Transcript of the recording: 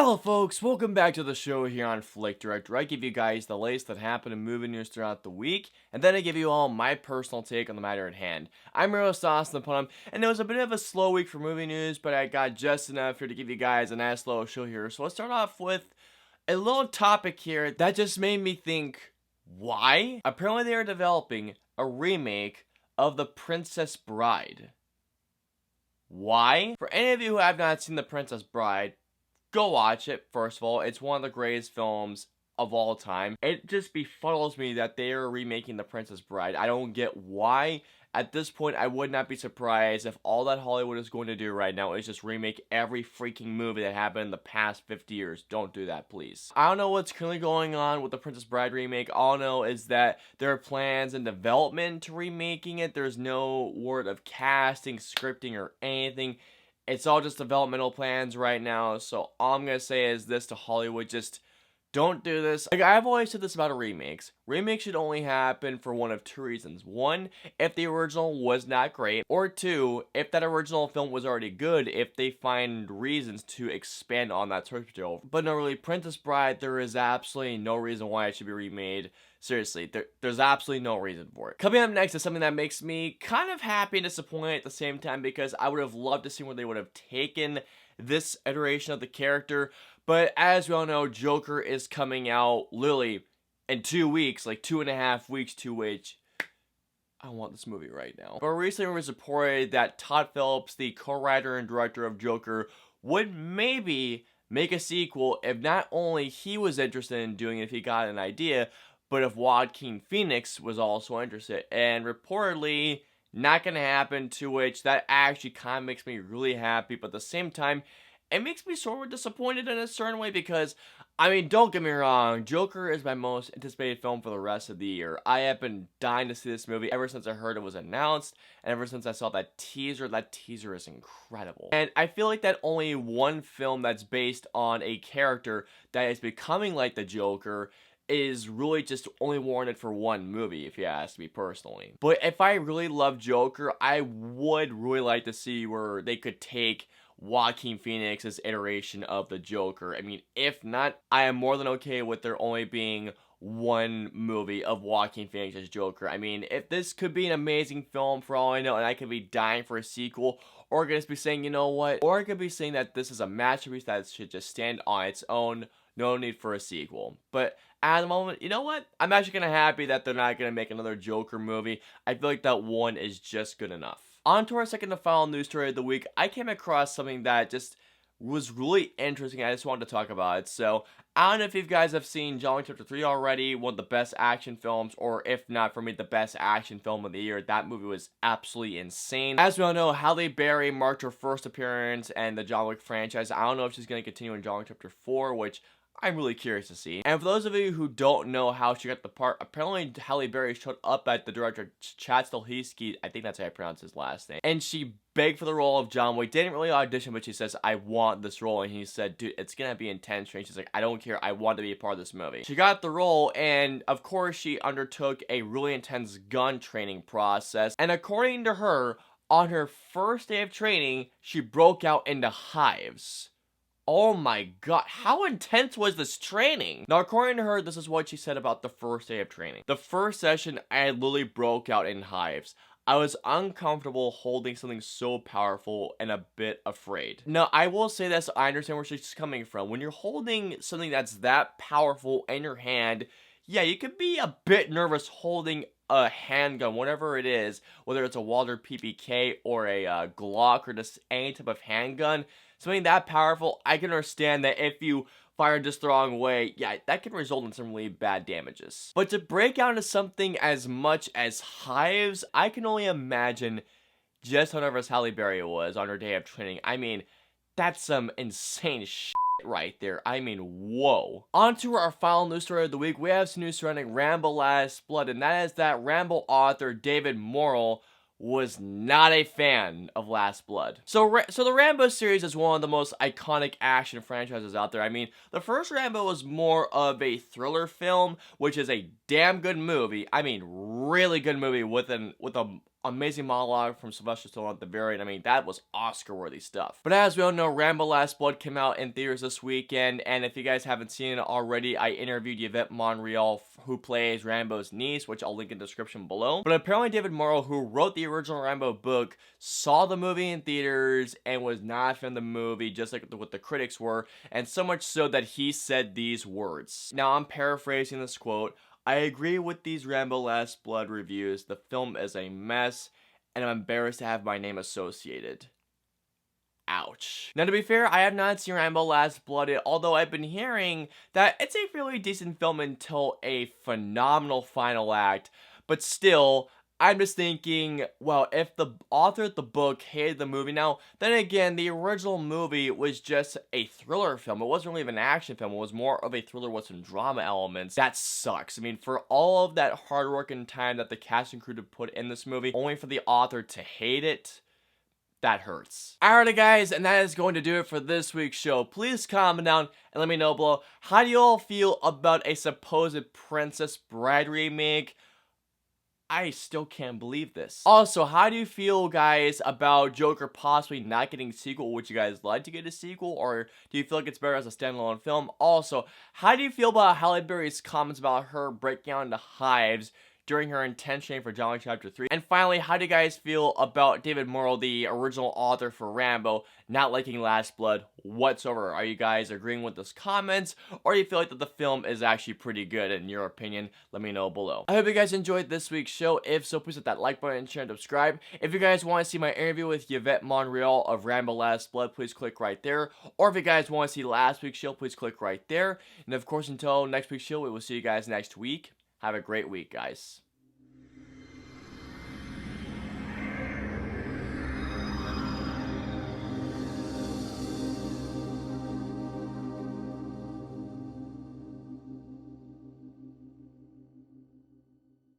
Hello folks, welcome back to the show here on FlickDirect, where I give you guys the latest that happened in movie news throughout the week, and then I give you all my personal take on the matter at hand. I'm your host, Austin Putnam, and it was a bit of a slow week for movie news, but I got just enough here to give you guys a nice little show here. So let's start off with a little topic here that just made me think, why? Apparently they are developing a remake of The Princess Bride. Why? For any of you who have not seen The Princess Bride, go watch it, first of all. It's one of the greatest films of all time. It just befuddles me that they are remaking The Princess Bride. I don't get why. At this point, I would not be surprised if all that Hollywood is going to do right now is just remake every freaking movie that happened in the past 50 years. Don't do that, please. I don't know what's currently going on with The Princess Bride remake. All I know is that there are plans in development to remaking it. There's no word of casting, scripting, or anything. It's all just developmental plans right now, so all I'm gonna say is this to Hollywood: just don't do this. Like, I've always said this about remakes. Remakes should only happen for one of two reasons. One, if the original was not great, or two, if that original film was already good, if they find reasons to expand on that source material. But no, really, Princess Bride, there is absolutely no reason why it should be remade. Seriously, there's absolutely no reason for it. Coming up next is something that makes me kind of happy and disappointed at the same time, because I would have loved to see where they would have taken this iteration of the character. But as we all know, Joker is coming out literally in 2 weeks, like 2.5 weeks, to which I want this movie right now. But recently it was reported that Todd Phillips, the co-writer and director of Joker, would maybe make a sequel if not only he was interested in doing it, if he got an idea, but if Joaquin Phoenix was also interested. And reportedly, not gonna happen, to which that actually kind of makes me really happy, but at the same time, it makes me sort of disappointed in a certain way, because, I mean, don't get me wrong, Joker is my most anticipated film for the rest of the year. I have been dying to see this movie ever since I heard it was announced, and ever since I saw that teaser is incredible. And I feel like that only one film that's based on a character that is becoming like the Joker is really just only warranted for one movie, if you ask me personally. But if I really love Joker, I would really like to see where they could take Joaquin Phoenix's iteration of the Joker. I mean, if not, I am more than okay with there only being one movie of Joaquin Phoenix as Joker. I mean, if this could be an amazing film for all I know, and I could be dying for a sequel, or could just be saying, you know what, or I could be saying that this is a masterpiece that should just stand on its own, no need for a sequel. But at the moment, you know what? I'm actually kind of happy that they're not going to make another Joker movie. I feel like that one is just good enough. On to our second and final news story of the week. I came across something that just was really interesting. I just wanted to talk about it. So, I don't know if you guys have seen John Wick Chapter 3 already, one of the best action films, or if not, for me, the best action film of the year. That movie was absolutely insane. As we all know, Halle Berry marked her first appearance in the John Wick franchise. I don't know if she's going to continue in John Wick Chapter 4, which I'm really curious to see. And for those of you who don't know how she got the part, apparently Halle Berry showed up at the director Chad Stahelski, I think that's how I pronounce his last name, and she begged for the role of John Wick. Didn't really audition, but she says, I want this role. And he said, dude, it's gonna be intense. And she's like, I don't care, I want to be a part of this movie. She got the role, and of course she undertook a really intense gun training process. And according to her, on her first day of training, she broke out into hives. Oh my god, how intense was this training? Now, according to her, this is what she said about the first day of training. The first session, I literally broke out in hives. I was uncomfortable holding something so powerful and a bit afraid. Now, I will say this, I understand where she's coming from. When you're holding something that's that powerful in your hand, yeah, you could be a bit nervous holding a handgun, whatever it is, whether it's a Walther PPK or a Glock or just any type of handgun. Something that powerful, I can understand that if you fire just the wrong way, yeah, that can result in some really bad damages. But to break out into something as much as hives, I can only imagine just how nervous Halle Berry was on her day of training. I mean, that's some insane shit right there. I mean, whoa. On to our final news story of the week. We have some news surrounding Rambo Last Blood, and that is that Rambo author David Morrell was not a fan of Last Blood. So the Rambo series is one of the most iconic action franchises out there. I mean, the first Rambo was more of a thriller film, which is a damn good movie. I mean, really good movie with a amazing monologue from Sylvester Stallone at the very end. I mean, that was Oscar-worthy stuff. But as we all know, Rambo Last Blood came out in theaters this weekend, and if you guys haven't seen it already, I interviewed Yvette Monreal, who plays Rambo's niece, which I'll link in the description below. But apparently David Morrow, who wrote the original Rambo book, saw the movie in theaters and was not a fan of the movie, just like what the critics were, and so much so that he said these words. Now, I'm paraphrasing this quote. I agree with these Rambo Last Blood reviews. The film is a mess, and I'm embarrassed to have my name associated. Ouch. Now, to be fair, I have not seen Rambo Last Blood, although I've been hearing that it's a really decent film until a phenomenal final act, but still, I'm just thinking, well, if the author of the book hated the movie now, then again, the original movie was just a thriller film. It wasn't really even an action film. It was more of a thriller with some drama elements. That sucks. I mean, for all of that hard work and time that the cast and crew to put in this movie, only for the author to hate it, that hurts. Alrighty guys, and that is going to do it for this week's show. Please comment down and let me know below, how do you all feel about a supposed Princess Bride remake? I still can't believe this. Also, how do you feel, guys, about Joker possibly not getting a sequel? Would you guys like to get a sequel, or do you feel like it's better as a standalone film? Also, how do you feel about Halle Berry's comments about her breaking out into hives during her intense training for John Wick Chapter 3? And finally, how do you guys feel about David Morrow, the original author for Rambo, not liking Last Blood whatsoever? Are you guys agreeing with those comments, or do you feel like that the film is actually pretty good in your opinion? Let me know below. I hope you guys enjoyed this week's show. If so, please hit that like button and share and subscribe. If you guys want to see my interview with Yvette Monreal of Rambo Last Blood, please click right there. Or if you guys want to see last week's show, please click right there. And of course, until next week's show, we will see you guys next week. Have a great week, guys.